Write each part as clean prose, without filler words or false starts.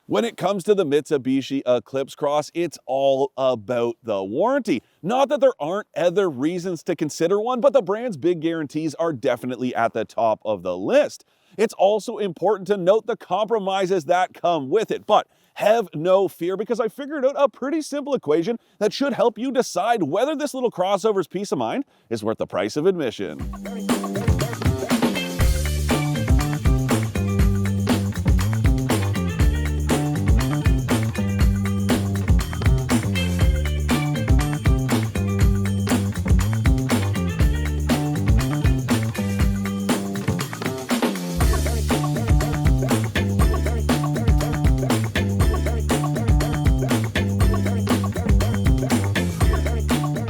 When it comes to the Mitsubishi Eclipse Cross, it's all about the warranty. Not that there aren't other reasons to consider one, but the brand's big guarantees are definitely at the top of the list. It's also important to note the compromises that come with it, but have no fear because I figured out a pretty simple equation that should help you decide whether this little crossover's peace of mind is worth the price of admission.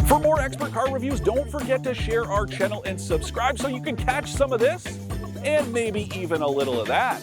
For more expert car reviews, don't forget to share our channel and subscribe so you can catch some of this and maybe even a little of that.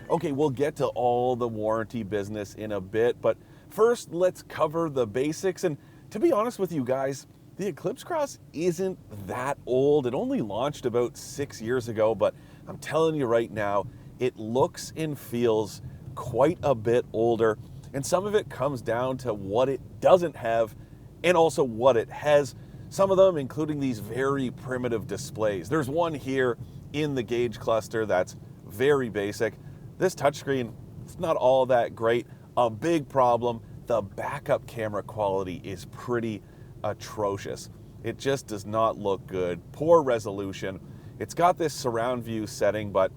Okay, we'll get to all the warranty business in a bit, but first let's cover the basics. And to be honest with you guys, the Eclipse Cross isn't that old. It only launched about 6 years ago, but I'm telling you right now, it looks and feels quite a bit older. And some of it comes down to what it doesn't have and also what it has. Some of them including these very primitive displays. There's one here in the gauge cluster that's very basic. This touchscreen, it's not all that great. A big problem, the backup camera quality is pretty atrocious. It just does not look good. Poor resolution. It's got this surround view setting, but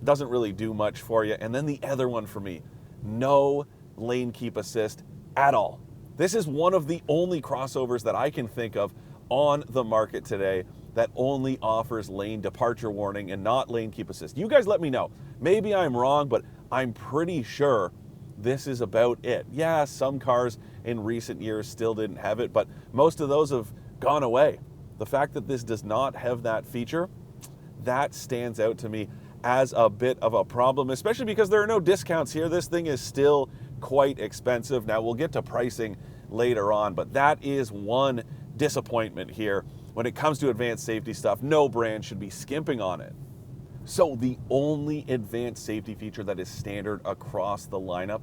doesn't really do much for you. And then the other one for me, no lane keep assist at all. This is one of the only crossovers that I can think of on the market today that only offers lane departure warning and not lane keep assist. You guys let me know. Maybe I'm wrong, but I'm pretty sure this is about it. Yeah, some cars in recent years still didn't have it, but most of those have gone away. The fact that this does not have that feature, that stands out to me as a bit of a problem, especially because there are no discounts here. This thing is still quite expensive. Now we'll get to pricing later on, but that is one disappointment here. When it comes to advanced safety stuff, no brand should be skimping on it. So the only advanced safety feature that is standard across the lineup,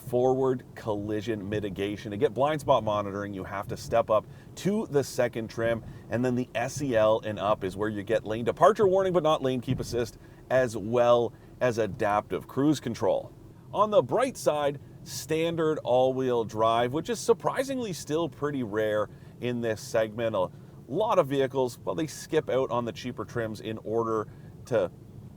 forward collision mitigation. To get blind spot monitoring, you have to step up to the second trim, and then the SEL and up is where you get lane departure warning, but not lane keep assist, as well as adaptive cruise control. On the bright side, standard all-wheel drive, which is surprisingly still pretty rare in this segment. A lot of vehicles, well, they skip out on the cheaper trims in order to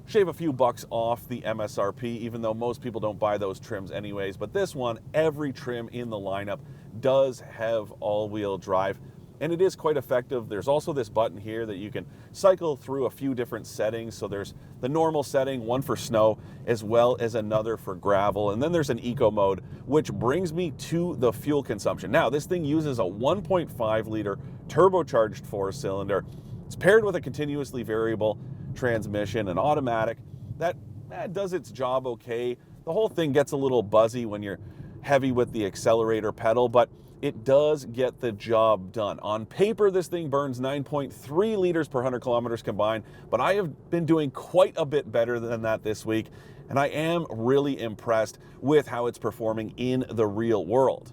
shave a few bucks off the MSRP, even though most people don't buy those trims anyways. But this one, every trim in the lineup does have all-wheel drive, and it is quite effective. There's also this button here that you can cycle through a few different settings. So there's the normal setting, one for snow, as well as another for gravel. And then there's an eco mode, which brings me to the fuel consumption. Now, this thing uses a 1.5 liter turbocharged 4-cylinder. It's paired with a continuously variable transmission and automatic. That does its job okay. The whole thing gets a little buzzy when you're heavy with the accelerator pedal, but it does get the job done. On paper, this thing burns 9.3 liters per 100 kilometers combined, but I have been doing quite a bit better than that this week, and I am really impressed with how it's performing in the real world.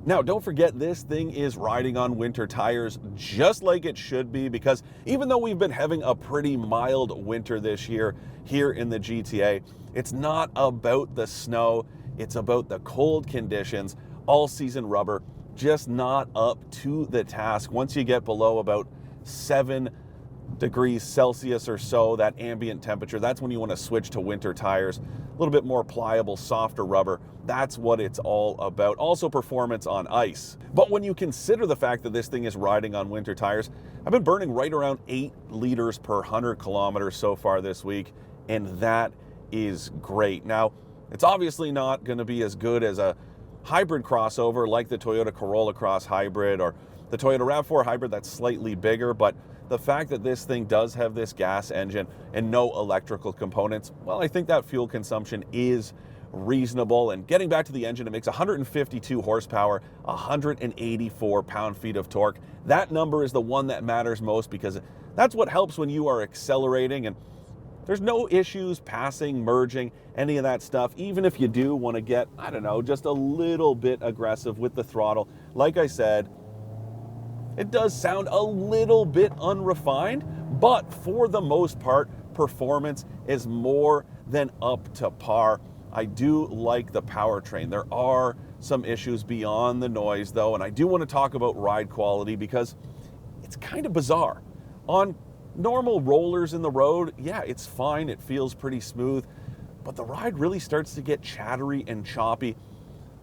Now, don't forget, this thing is riding on winter tires just like it should be, because even though we've been having a pretty mild winter this year here in the GTA, it's not about the snow, it's about the cold conditions. All-season rubber just not up to the task. Once you get below about 7 degrees Celsius or so, that ambient temperature, that's when you want to switch to winter tires. A little bit more pliable, softer rubber. That's what it's all about. Also performance on ice. But when you consider the fact that this thing is riding on winter tires, I've been burning right around 8 liters per 100 kilometers so far this week, and that is great. Now, it's obviously not going to be as good as a hybrid crossover like the Toyota Corolla Cross Hybrid or the Toyota RAV4 Hybrid that's slightly bigger, but the fact that this thing does have this gas engine and no electrical components, well, I think that fuel consumption is reasonable. And getting back to the engine, it makes 152 horsepower, 184 pound-feet of torque. That number is the one that matters most because that's what helps when you are accelerating. And There's no issues passing, merging, any of that stuff. Even if you do want to get, I don't know, just a little bit aggressive with the throttle. Like I said, it does sound a little bit unrefined, but for the most part, performance is more than up to par. I do like the powertrain. There are some issues beyond the noise though, and I do want to talk about ride quality because it's kind of bizarre. On normal rollers in the road, yeah, it's fine, it feels pretty smooth, but the ride really starts to get chattery and choppy.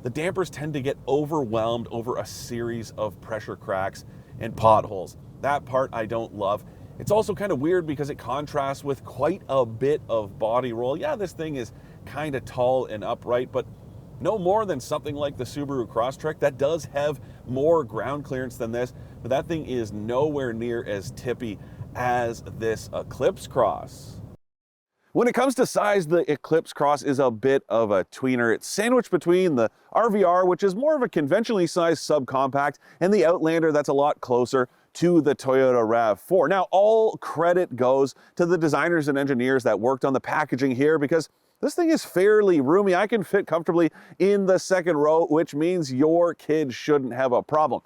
The dampers tend to get overwhelmed over a series of pressure cracks and potholes. That part I don't love. It's also kind of weird because it contrasts with quite a bit of body roll. Yeah, this thing is kind of tall and upright, but no more than something like the Subaru Crosstrek that does have more ground clearance than this, but that thing is nowhere near as tippy as this Eclipse Cross. When it comes to size, the Eclipse Cross is a bit of a tweener. It's sandwiched between the RVR, which is more of a conventionally sized subcompact, and the Outlander that's a lot closer to the Toyota RAV4. Now, all credit goes to the designers and engineers that worked on the packaging here because this thing is fairly roomy. I can fit comfortably in the second row, which means your kids shouldn't have a problem.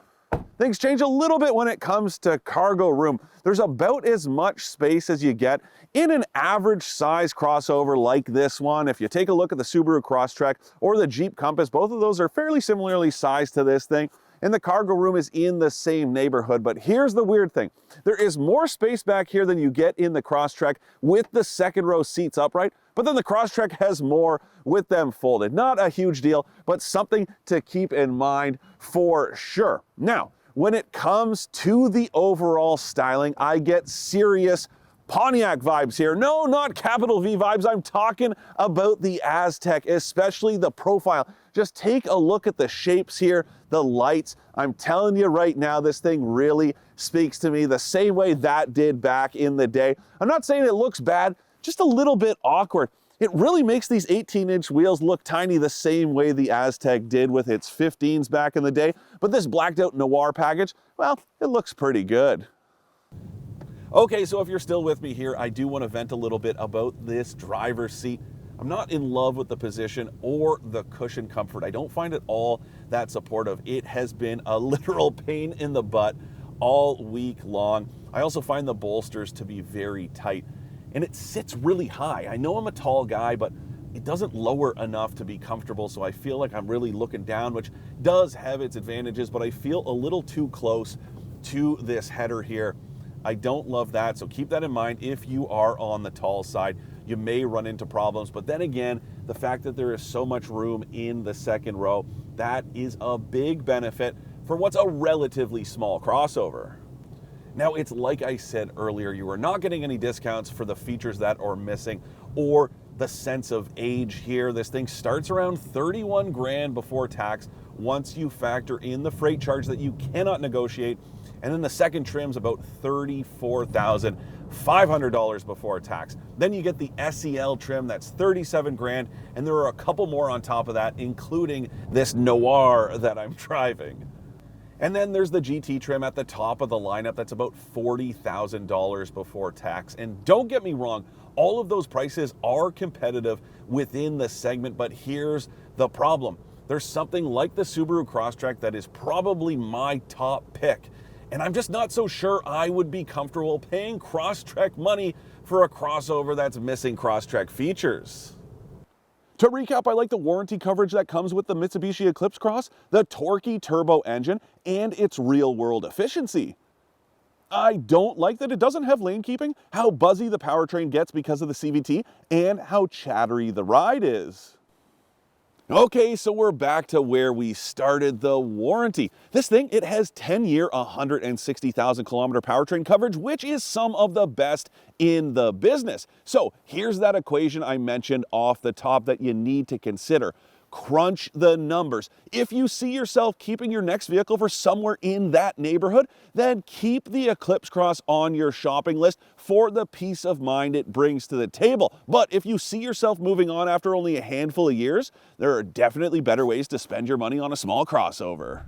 Things change a little bit when it comes to cargo room. There's about as much space as you get in an average size crossover like this one. If you take a look at the Subaru Crosstrek or the Jeep Compass, both of those are fairly similarly sized to this thing, and the cargo room is in the same neighborhood. But here's the weird thing. There is more space back here than you get in the Crosstrek with the second row seats upright, but then the Crosstrek has more with them folded. Not a huge deal, but something to keep in mind for sure. Now, when it comes to the overall styling, I get serious Pontiac vibes here. No, not capital V vibes. I'm talking about the Aztek, especially the profile. Just take a look at the shapes here, the lights. I'm telling you right now, this thing really speaks to me the same way that did back in the day. I'm not saying it looks bad, just a little bit awkward. It really makes these 18-inch wheels look tiny the same way the Aztek did with its 15s back in the day, but this blacked out noir package, well, it looks pretty good. Okay, so if you're still with me here, I do want to vent a little bit about this driver's seat. I'm not in love with the position or the cushion comfort. I don't find it all that supportive. It has been a literal pain in the butt all week long. I also find the bolsters to be very tight. And it sits really high. I know I'm a tall guy, but it doesn't lower enough to be comfortable, so I feel like I'm really looking down, which does have its advantages, but I feel a little too close to this header here. I don't love that, so keep that in mind. If you are on the tall side, you may run into problems, but then again, the fact that there is so much room in the second row, that is a big benefit for what's a relatively small crossover. Now, it's like I said earlier, you are not getting any discounts for the features that are missing or the sense of age here. This thing starts around 31 grand before tax once you factor in the freight charge that you cannot negotiate. And then the second trim's about $34,500 before tax. Then you get the SEL trim, that's 37 grand. And there are a couple more on top of that, including this Noir that I'm driving. And then there's the GT trim at the top of the lineup. That's about $40,000 before tax. And don't get me wrong, all of those prices are competitive within the segment, but here's the problem. There's something like the Subaru Crosstrek that is probably my top pick. And I'm just not so sure I would be comfortable paying Crosstrek money for a crossover that's missing Crosstrek features. To recap, I like the warranty coverage that comes with the Mitsubishi Eclipse Cross, the torquey turbo engine, and its real-world efficiency. I don't like that it doesn't have lane keeping, how buzzy the powertrain gets because of the CVT, and how chattery the ride is. Okay, so we're back to where we started, the warranty. This thing, it has 10-year, 160,000 kilometer powertrain coverage, which is some of the best in the business. So here's that equation I mentioned off the top that you need to consider. Crunch the numbers. If you see yourself keeping your next vehicle for somewhere in that neighborhood, then keep the Eclipse Cross on your shopping list for the peace of mind it brings to the table. But if you see yourself moving on after only a handful of years, there are definitely better ways to spend your money on a small crossover.